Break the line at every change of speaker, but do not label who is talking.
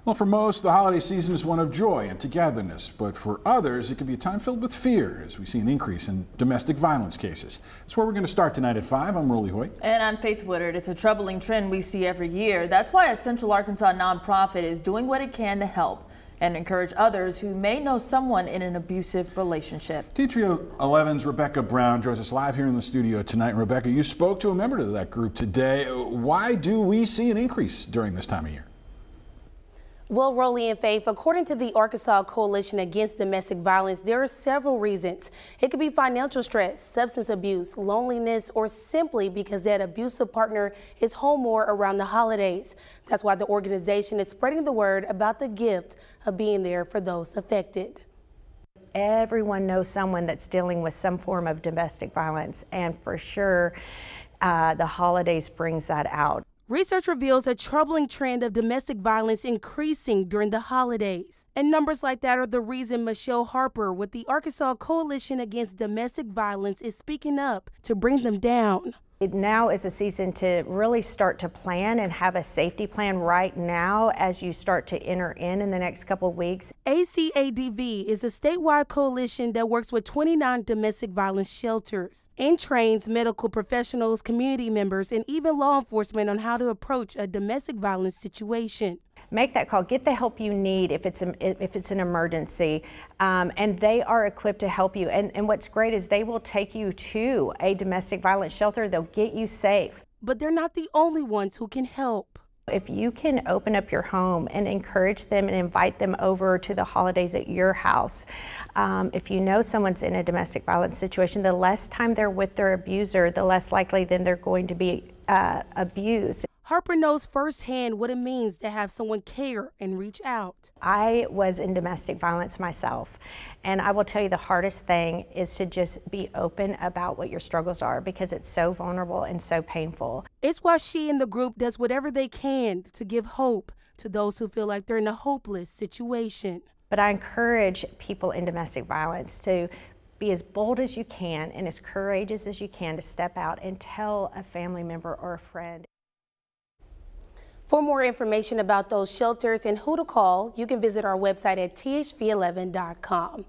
Well, for most, the holiday season is one of joy and togetherness, but for others, it can be a time filled with fear as we see an increase in domestic violence cases. That's where we're going to start tonight at 5. I'm Rolly Hoyt.
And I'm Faith Woodard. It's a troubling trend we see every year. That's why a Central Arkansas nonprofit is doing what it can to help and encourage others who may know someone in an abusive relationship.
TTRO 11's Rebecca Brown joins us live here in the studio tonight. And Rebecca, you spoke to a member of that group today. Why do we see an increase during this time of year?
Well, Rolly and Faith, according to the Arkansas Coalition Against Domestic Violence, there are several reasons. It could be financial stress, substance abuse, loneliness, or simply because that abusive partner is home more around the holidays. That's why the organization is spreading the word about the gift of being there for those affected.
Everyone knows someone that's dealing with some form of domestic violence, and for sure, the holidays brings that out.
Research reveals a troubling trend of domestic violence increasing during the holidays. And numbers like that are the reason Michelle Harper with the Arkansas Coalition Against Domestic Violence is speaking up to bring them down.
It now is a season to really start to plan and have a safety plan right now as you start to enter in the next couple of weeks.
ACADV is a statewide coalition that works with 29 domestic violence shelters and trains medical professionals, community members, and even law enforcement on how to approach a domestic violence situation.
Make that call, get the help you need if it's an emergency, and they are equipped to help you. And what's great is they will take you to a domestic violence shelter. They'll get you safe.
But they're not the only ones who can help.
If you can open up your home and encourage them and invite them over to the holidays at your house, if you know someone's in a domestic violence situation, the less time they're with their abuser, the less likely then they're going to be abused.
Harper knows firsthand what it means to have someone care and reach out.
I was in domestic violence myself, and I will tell you the hardest thing is to just be open about what your struggles are because it's so vulnerable and so painful.
It's why she and the group does whatever they can to give hope to those who feel like they're in a hopeless situation.
But I encourage people in domestic violence to be as bold as you can and as courageous as you can to step out and tell a family member or a friend.
For more information about those shelters and who to call, you can visit our website at thv11.com.